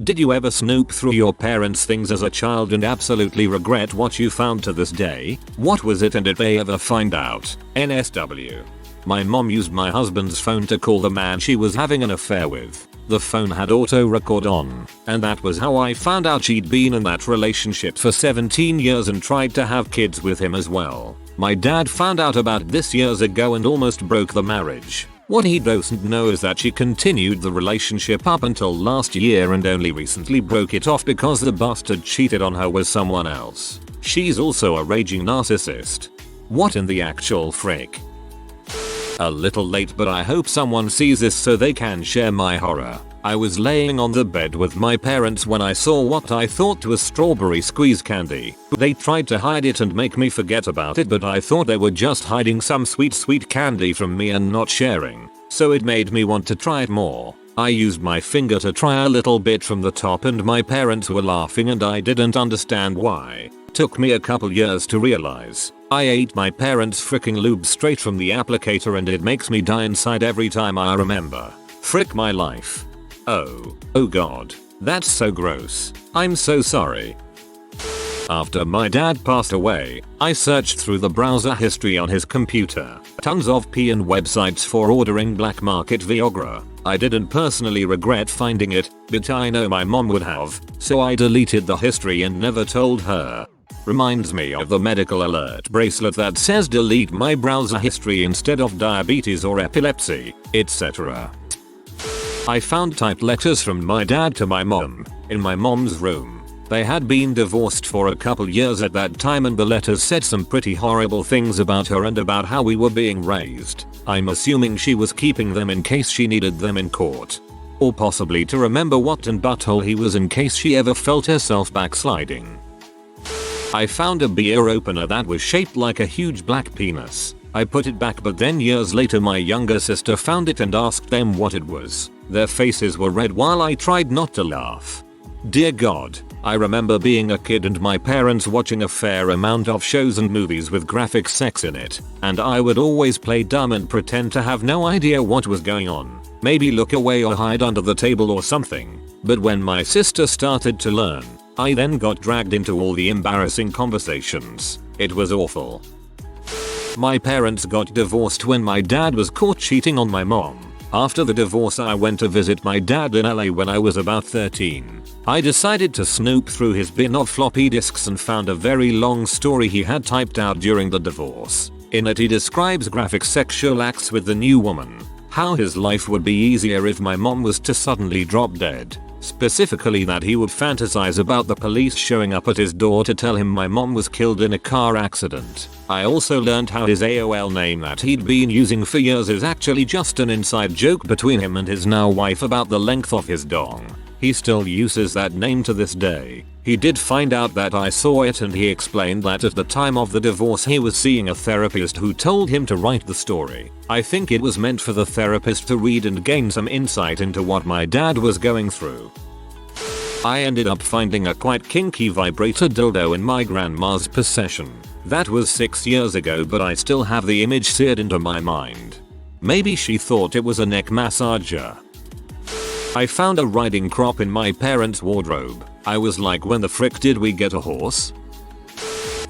Did you ever snoop through your parents' things as a child and absolutely regret what you found to this day? What was it and did they ever find out? NSW. My mom used my husband's phone to call the man she was having an affair with. The phone had auto record on, and that was how I found out she'd been in that relationship for 17 years and tried to have kids with him as well. My dad found out about this years ago and almost broke the marriage. What he doesn't know is that she continued the relationship up until last year and only recently broke it off because the bastard cheated on her with someone else. She's also a raging narcissist. What in the actual frick? A little late, but I hope someone sees this so they can share my horror. I was laying on the bed with my parents when I saw what I thought was strawberry squeeze candy. They tried to hide it and make me forget about it, but I thought they were just hiding some sweet candy from me and not sharing. So it made me want to try it more. I used my finger to try a little bit from the top and my parents were laughing and I didn't understand why. Took me a couple years to realize. I ate my parents' freaking lube straight from the applicator and it makes me die inside every time I remember. Frick my life. Oh god. That's so gross. I'm so sorry. After my dad passed away, I searched through the browser history on his computer. Tons of PN websites for ordering black market Viagra. I didn't personally regret finding it, but I know my mom would have, so I deleted the history and never told her. Reminds me of the medical alert bracelet that says delete my browser history instead of diabetes or epilepsy, etc. I found typed letters from my dad to my mom in my mom's room. They had been divorced for a couple years at that time and the letters said some pretty horrible things about her and about how we were being raised. I'm assuming she was keeping them in case she needed them in court. Or possibly to remember what and butthole he was in case she ever felt herself backsliding. I found a beer opener that was shaped like a huge black penis. I put it back, but then years later my younger sister found it and asked them what it was. Their faces were red while I tried not to laugh. Dear God, I remember being a kid and my parents watching a fair amount of shows and movies with graphic sex in it, and I would always play dumb and pretend to have no idea what was going on. Maybe look away or hide under the table or something. But when my sister started to learn, I then got dragged into all the embarrassing conversations. It was awful. My parents got divorced when my dad was caught cheating on my mom. After the divorce I went to visit my dad in LA when I was about 13. I decided to snoop through his bin of floppy disks and found a very long story he had typed out during the divorce. In it he describes graphic sexual acts with the new woman. How his life would be easier if my mom was to suddenly drop dead. Specifically that he would fantasize about the police showing up at his door to tell him my mom was killed in a car accident. I also learned how his AOL name that he'd been using for years is actually just an inside joke between him and his now wife about the length of his dong. He still uses that name to this day. He did find out that I saw it and he explained that at the time of the divorce he was seeing a therapist who told him to write the story. I think it was meant for the therapist to read and gain some insight into what my dad was going through. I ended up finding a quite kinky vibrator dildo in my grandma's possession. That was 6 years ago, but I still have the image seared into my mind. Maybe she thought it was a neck massager. I found a riding crop in my parents' wardrobe. I was like, when the frick did we get a horse?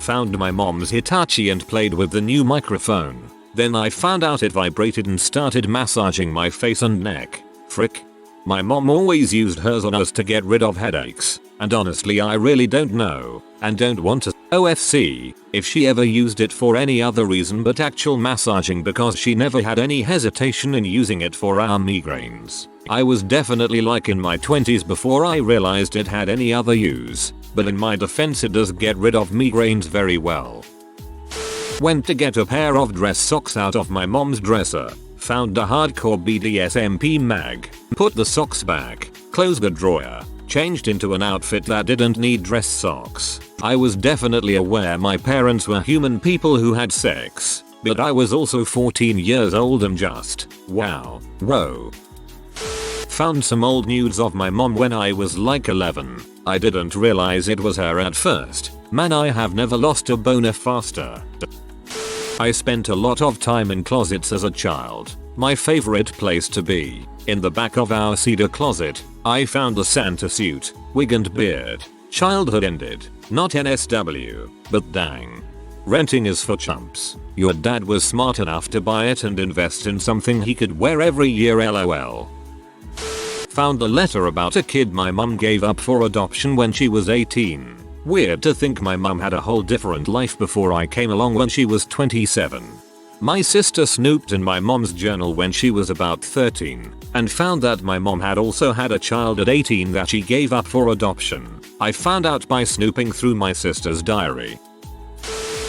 Found my mom's Hitachi and played with the new microphone. Then I found out it vibrated and started massaging my face and neck. Frick. My mom always used hers on us to get rid of headaches, and honestly I really don't know, and don't want to OFC, if she ever used it for any other reason but actual massaging, because she never had any hesitation in using it for our migraines. I was definitely like in my 20s before I realized it had any other use, but in my defense it does get rid of migraines very well. Went to get a pair of dress socks out of my mom's dresser. Found a hardcore BDSMP mag, put the socks back, closed the drawer, changed into an outfit that didn't need dress socks. I was definitely aware my parents were human people who had sex, but I was also 14 years old and just, wow, whoa. Found some old nudes of my mom when I was like 11. I didn't realize it was her at first. Man, I have never lost a boner faster. I spent a lot of time in closets as a child. My favorite place to be, in the back of our cedar closet. I found the Santa suit, wig and beard. Childhood ended. Not NSW, but dang. Renting is for chumps. Your dad was smart enough to buy it and invest in something he could wear every year lol. Found a letter about a kid my mum gave up for adoption when she was 18. Weird to think my mum had a whole different life before I came along when she was 27. My sister snooped in my mom's journal when she was about 13 and found that my mom had also had a child at 18 that she gave up for adoption. I found out by snooping through my sister's diary.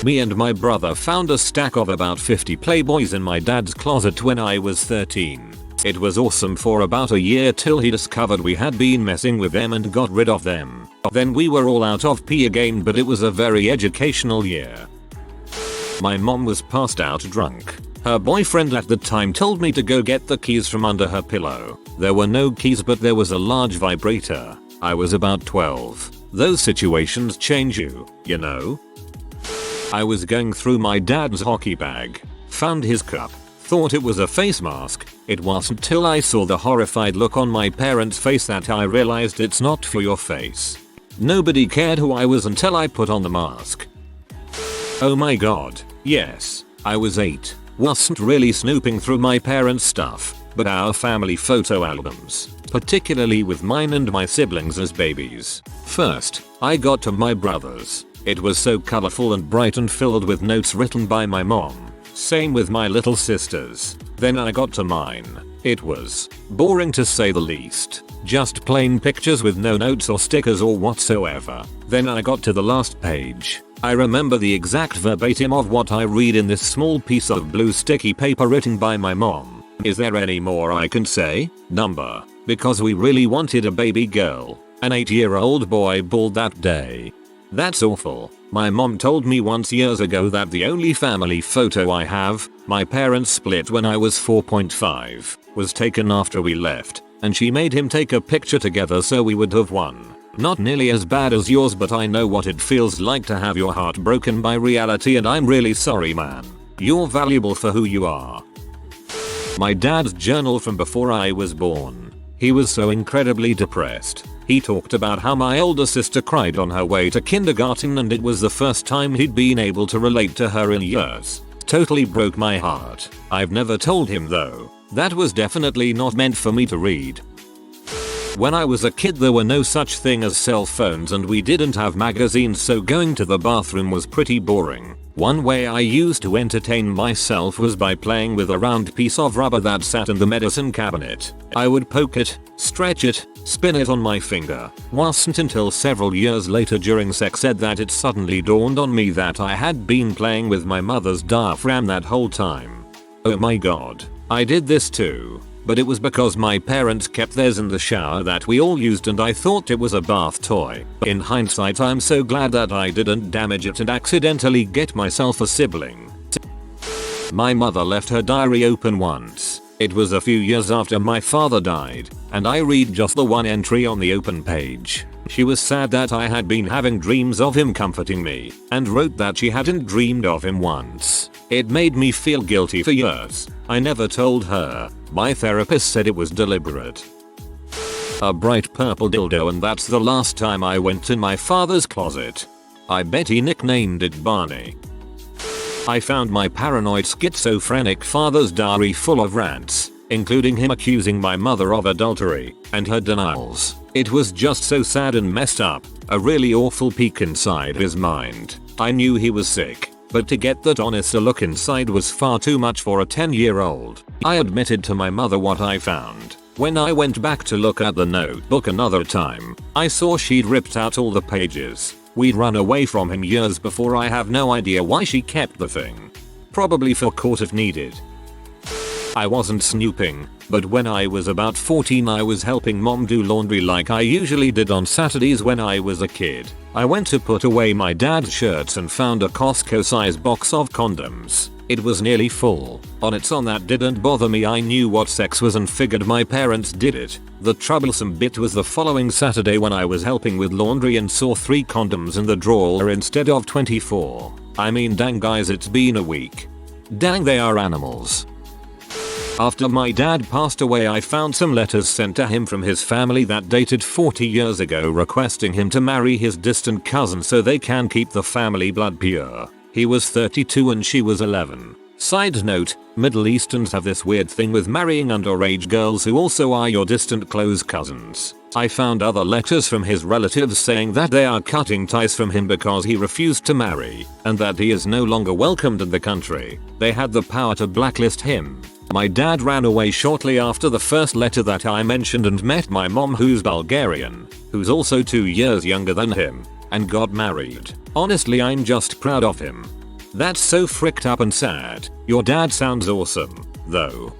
Me and my brother found a stack of about 50 Playboys in my dad's closet when I was 13. It was awesome for about a year till he discovered we had been messing with them and got rid of them. Then we were all out of pee again, but it was a very educational year. My mom was passed out drunk. Her boyfriend at the time told me to go get the keys from under her pillow. There were no keys, but there was a large vibrator. I was about 12. Those situations change you know? I was going through my dad's hockey bag, found his cup, thought it was a face mask. It wasn't till I saw the horrified look on my parents' face that I realized it's not for your face. Nobody cared who I was until I put on the mask. Oh my god, yes, I was 8. Wasn't really snooping through my parents' stuff, but our family photo albums, particularly with mine and my siblings as babies. First, I got to my brother's. It was so colorful and bright and filled with notes written by my mom. Same with my little sisters. Then I got to mine. It was boring to say the least. Just plain pictures with no notes or stickers or whatsoever. Then I got to the last page. I remember the exact verbatim of what I read in this small piece of blue sticky paper written by my mom. Is there any more I can say? Number. Because we really wanted a baby girl. An 8-year-old boy bald that day. That's awful. My mom told me once years ago that the only family photo I have, my parents split when I was 4.5, was taken after we left, and she made him take a picture together so we would have one. Not nearly as bad as yours, but I know what it feels like to have your heart broken by reality, and I'm really sorry, man. You're valuable for who you are. My dad's journal from before I was born. He was so incredibly depressed. He talked about how my older sister cried on her way to kindergarten and it was the first time he'd been able to relate to her in years. Totally broke my heart. I've never told him though. That was definitely not meant for me to read. When I was a kid there were no such thing as cell phones and we didn't have magazines, so going to the bathroom was pretty boring. One way I used to entertain myself was by playing with a round piece of rubber that sat in the medicine cabinet. I would poke it, stretch it, spin it on my finger. Wasn't until several years later during sex ed that it suddenly dawned on me that I had been playing with my mother's diaphragm that whole time. Oh my god. I did this too. But it was because my parents kept theirs in the shower that we all used and I thought it was a bath toy. In hindsight, I'm so glad that I didn't damage it and accidentally get myself a sibling. My mother left her diary open once. It was a few years after my father died, and I read just the one entry on the open page. She was sad that I had been having dreams of him comforting me, and wrote that she hadn't dreamed of him once. It made me feel guilty for years. I never told her. My therapist said it was deliberate. A bright purple dildo, and that's the last time I went in my father's closet. I bet he nicknamed it Barney. I found my paranoid schizophrenic father's diary full of rants, including him accusing my mother of adultery, and her denials. It was just so sad and messed up, a really awful peek inside his mind. I knew he was sick, but to get that honest a look inside was far too much for a 10-year-old. I admitted to my mother what I found. When I went back to look at the notebook another time, I saw she'd ripped out all the pages. We'd run away from him years before. I have no idea why she kept the thing. Probably for court if needed. I wasn't snooping, but when I was about 14 I was helping mom do laundry like I usually did on Saturdays when I was a kid. I went to put away my dad's shirts and found a Costco-sized box of condoms. It was nearly full. On its own that didn't bother me. I knew what sex was and figured my parents did it. The troublesome bit was the following Saturday when I was helping with laundry and saw 3 condoms in the drawer instead of 24. I mean, dang guys, it's been a week. Dang, they are animals. After my dad passed away, I found some letters sent to him from his family that dated 40 years ago requesting him to marry his distant cousin so they can keep the family blood pure. He was 32 and she was 11. Side note, Middle Easterns have this weird thing with marrying underage girls who also are your distant close cousins. I found other letters from his relatives saying that they are cutting ties from him because he refused to marry, and that he is no longer welcomed in the country. They had the power to blacklist him. My dad ran away shortly after the first letter that I mentioned and met my mom, who's Bulgarian, who's also 2 years younger than him, and got married. Honestly, I'm just proud of him. That's so fricked up and sad. Your dad sounds awesome, though.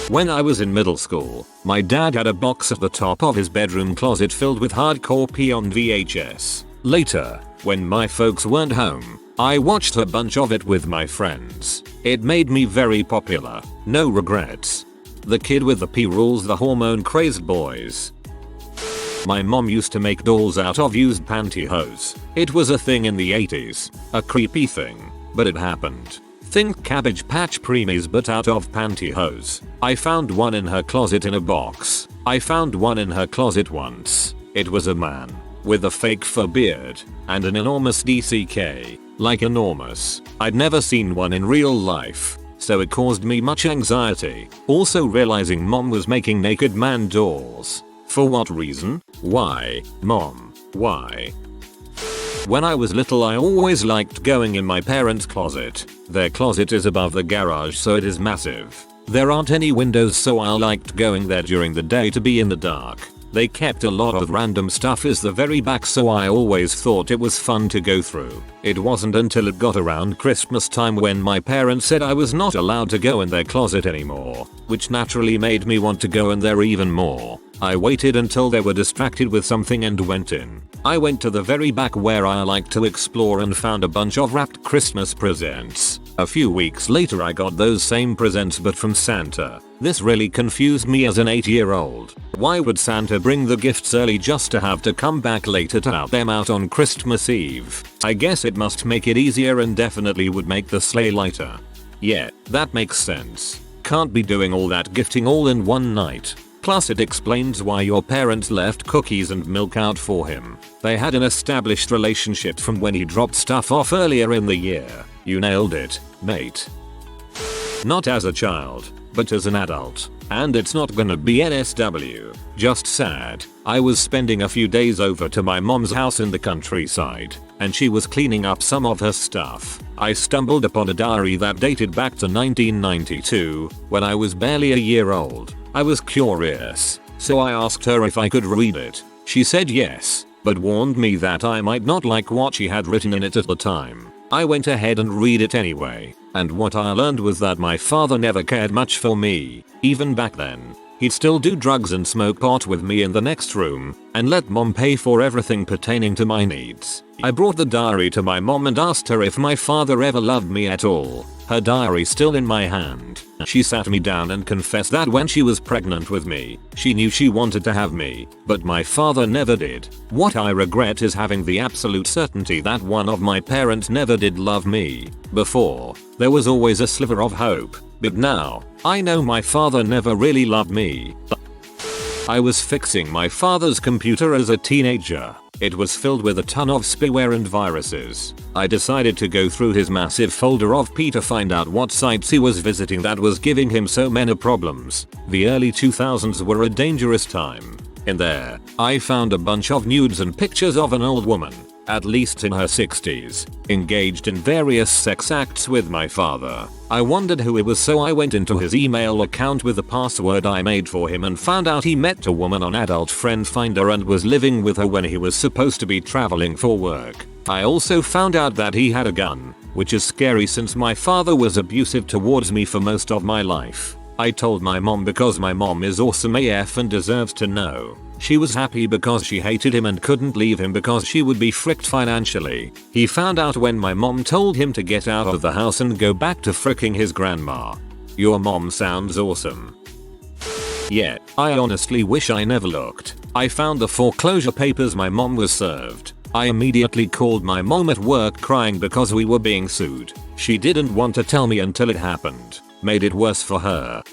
When I was in middle school, my dad had a box at the top of his bedroom closet filled with hardcore P on VHS. Later, when my folks weren't home, I watched a bunch of it with my friends. It made me very popular. No regrets. The kid with the P rules the hormone crazed boys. My mom used to make dolls out of used pantyhose. It was a thing in the 80s. A creepy thing, but it happened. Think Cabbage Patch Preemies but out of pantyhose. I found one in her closet in a box. I found one in her closet once. It was a man with a fake fur beard and an enormous DCK. Like enormous. I'd never seen one in real life, so it caused me much anxiety. Also realizing mom was making naked man dolls. For what reason? Why? Mom, why? When I was little, I always liked going in my parents' closet. Their closet is above the garage, so it is massive. There aren't any windows, so I liked going there during the day to be in the dark. They kept a lot of random stuff at the very back, so I always thought it was fun to go through. It wasn't until it got around Christmas time when my parents said I was not allowed to go in their closet anymore, which naturally made me want to go in there even more. I waited until they were distracted with something and went in. I went to the very back where I like to explore and found a bunch of wrapped Christmas presents. A few weeks later I got those same presents but from Santa. This really confused me as an 8-year-old. Why would Santa bring the gifts early just to have to come back later to out them out on Christmas Eve? I guess it must make it easier and definitely would make the sleigh lighter. Yeah, that makes sense. Can't be doing all that gifting all in one night. Plus it explains why your parents left cookies and milk out for him. They had an established relationship from when he dropped stuff off earlier in the year. You nailed it, mate. Not as a child, but as an adult. And it's not gonna be NSW. Just sad. I was spending a few days over to my mom's house in the countryside, and she was cleaning up some of her stuff. I stumbled upon a diary that dated back to 1992, when I was barely a year old. I was curious, so I asked her if I could read it. She said yes, but warned me that I might not like what she had written in it at the time. I went ahead and read it anyway, and what I learned was that my father never cared much for me, even back then. He'd still do drugs and smoke pot with me in the next room, and let mom pay for everything pertaining to my needs. I brought the diary to my mom and asked her if my father ever loved me at all. Her diary still in my hand. She sat me down and confessed that when she was pregnant with me, she knew she wanted to have me, but my father never did. What I regret is having the absolute certainty that one of my parents never did love me. Before, there was always a sliver of hope, but now, I know my father never really loved me. I was fixing my father's computer as a teenager. It was filled with a ton of spyware and viruses. I decided to go through his massive folder of P to find out what sites he was visiting that was giving him so many problems. The early 2000s were a dangerous time. In there, I found a bunch of nudes and pictures of an old woman, at least in her 60s, engaged in various sex acts with my father. I wondered who he was, so I went into his email account with the password I made for him and found out he met a woman on Adult Friend Finder and was living with her when he was supposed to be traveling for work. I also found out that he had a gun, which is scary since my father was abusive towards me for most of my life. I told my mom because my mom is awesome AF and deserves to know. She was happy because she hated him and couldn't leave him because she would be fricked financially. He found out when my mom told him to get out of the house and go back to fricking his grandma. Your mom sounds awesome. Yeah, I honestly wish I never looked. I found the foreclosure papers my mom was served. I immediately called my mom at work crying because we were being sued. She didn't want to tell me until it happened. made it worse for her.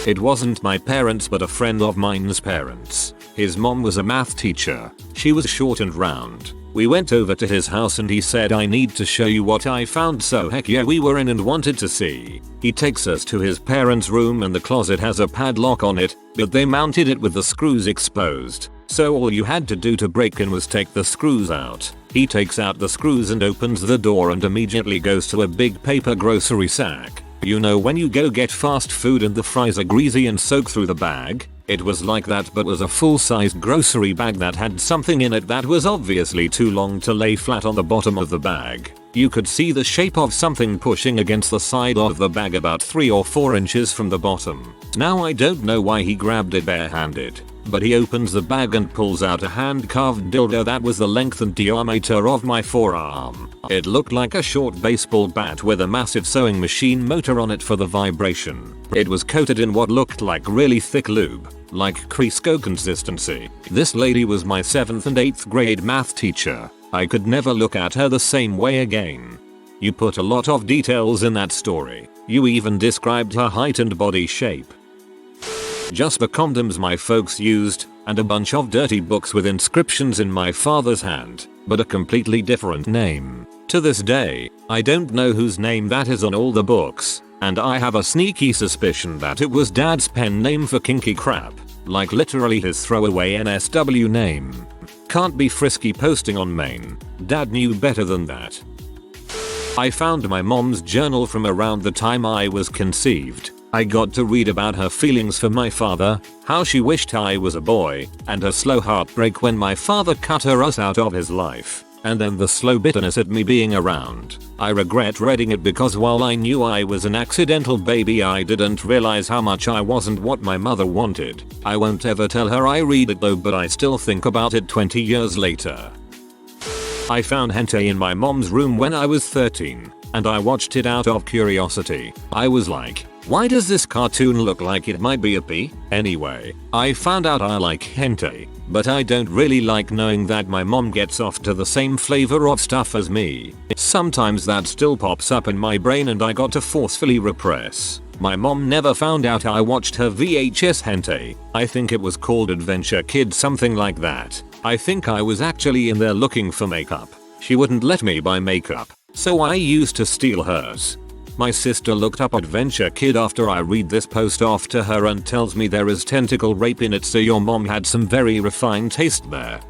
It wasn't my parents but a friend of mine's parents. His mom was a math teacher. She was short and round. We went over to his house and he said, "I need to show you what I found," so heck yeah, we were in and wanted to see. He takes us to his parents' room and the closet has a padlock on it, but they mounted it with the screws exposed. So all you had to do to break in was take the screws out. He takes out the screws and opens the door and immediately goes to a big paper grocery sack. You know when you go get fast food and the fries are greasy and soak through the bag? It was like that, but was a full-sized grocery bag that had something in it that was obviously too long to lay flat on the bottom of the bag. You could see the shape of something pushing against the side of the bag about 3 or 4 inches from the bottom. Now I don't know why he grabbed it barehanded, but he opens the bag and pulls out a hand-carved dildo that was the length and diameter of my forearm. It looked like a short baseball bat with a massive sewing machine motor on it for the vibration. It was coated in what looked like really thick lube, like Crisco consistency. This lady was my 7th and 8th grade math teacher. I could never look at her the same way again. You put a lot of details in that story. You even described her height and body shape. Just the condoms my folks used, and a bunch of dirty books with inscriptions in my father's hand, but a completely different name. To this day, I don't know whose name that is on all the books, and I have a sneaky suspicion that it was dad's pen name for kinky crap, like literally his throwaway NSW name. Can't be frisky posting on Maine. Dad knew better than that. I found my mom's journal from around the time I was conceived. I got to read about her feelings for my father, how she wished I was a boy, and her slow heartbreak when my father cut her us out of his life, and then the slow bitterness at me being around. I regret reading it because while I knew I was an accidental baby, I didn't realize how much I wasn't what my mother wanted. I won't ever tell her I read it though, but I still think about it 20 years later. I found hentai in my mom's room when I was 13, and I watched it out of curiosity. I was like, why does this cartoon look like it might be a pee? Anyway, I found out I like hentai, but I don't really like knowing that my mom gets off to the same flavor of stuff as me. Sometimes that still pops up in my brain and I got to forcefully repress. My mom never found out I watched her VHS hentai. I think it was called Adventure Kid, something like that. I think I was actually in there looking for makeup. She wouldn't let me buy makeup, so I used to steal hers. My sister looked up Adventure Kid after I read this post off to her and tells me there is tentacle rape in it, so your mom had some very refined taste there.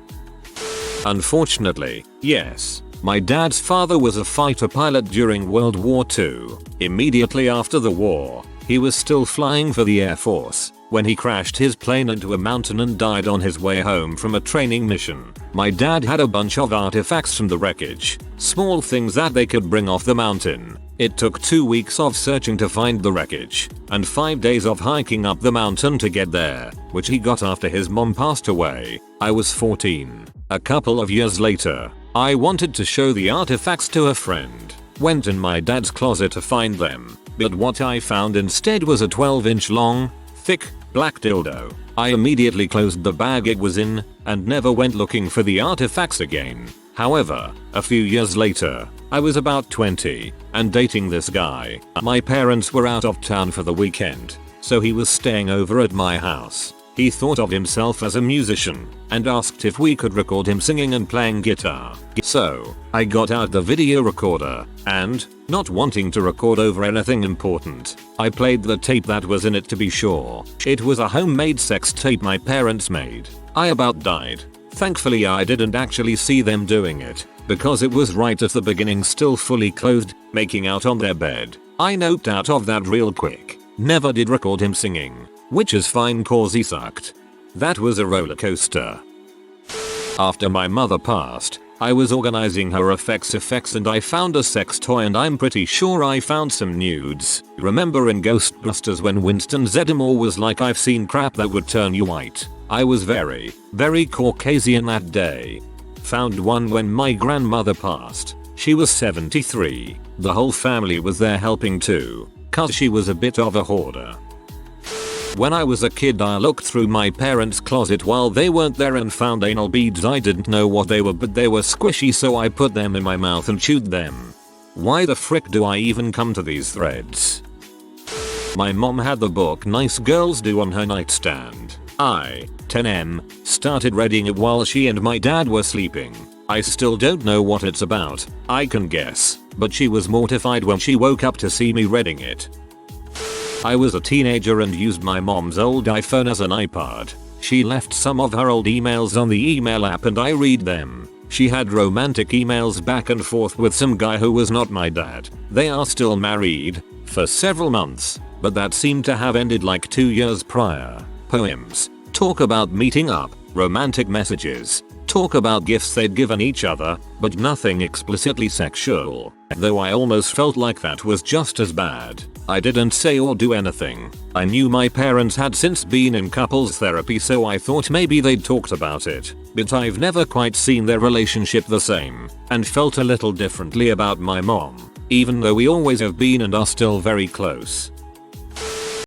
Unfortunately, yes. My dad's father was a fighter pilot during World War II. Immediately after the war, he was still flying for the Air Force when he crashed his plane into a mountain and died on his way home from a training mission. My dad had a bunch of artifacts from the wreckage, small things that they could bring off the mountain. It took 2 weeks of searching to find the wreckage, and 5 days of hiking up the mountain to get there, which he got after his mom passed away. I was 14. A couple of years later, I wanted to show the artifacts to a friend. Went in my dad's closet to find them, but what I found instead was a 12-inch long, thick, black dildo. I immediately closed the bag it was in, and never went looking for the artifacts again. However, a few years later, I was about 20, and dating this guy. My parents were out of town for the weekend, so he was staying over at my house. He thought of himself as a musician, and asked if we could record him singing and playing guitar. So, I got out the video recorder, and, not wanting to record over anything important, I played the tape that was in it to be sure. It was a homemade sex tape my parents made. I about died. Thankfully I didn't actually see them doing it, because it was right at the beginning, still fully clothed, making out on their bed. I noped out of that real quick. Never did record him singing, which is fine cause he sucked. That was a roller coaster. After my mother passed, I was organizing her effects and I found a sex toy, and I'm pretty sure I found some nudes. Remember in Ghostbusters when Winston Zeddemore was like, "I've seen crap that would turn you white"? I was very, very Caucasian that day. Found one when my grandmother passed. She was 73. The whole family was there helping too, cause she was a bit of a hoarder. When I was a kid, I looked through my parents' closet while they weren't there and found anal beads. I didn't know what they were, but they were squishy, so I put them in my mouth and chewed them. Why the frick do I even come to these threads? My mom had the book Nice Girls Do on her nightstand. I, 10M, started reading it while she and my dad were sleeping. I still don't know what it's about. I can guess, but she was mortified when she woke up to see me reading it. I was a teenager and used my mom's old iPhone as an iPod. She left some of her old emails on the email app and I read them. She had romantic emails back and forth with some guy who was not my dad. They are still married, for several months, but that seemed to have ended like 2 years prior. Poems. Talk about meeting up. Romantic messages. Talk about gifts they'd given each other, but nothing explicitly sexual. Though I almost felt like that was just as bad. I didn't say or do anything. I knew my parents had since been in couples therapy, so I thought maybe they'd talked about it. But I've never quite seen their relationship the same, and felt a little differently about my mom, even though we always have been and are still very close.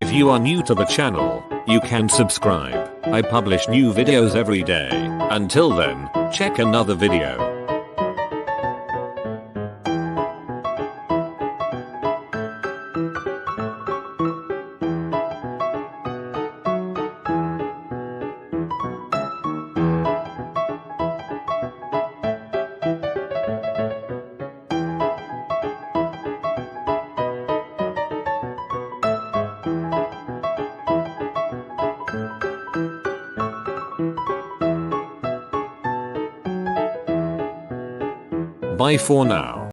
If you are new to the channel, you can subscribe. I publish new videos every day. Until then, check another video. Bye for now.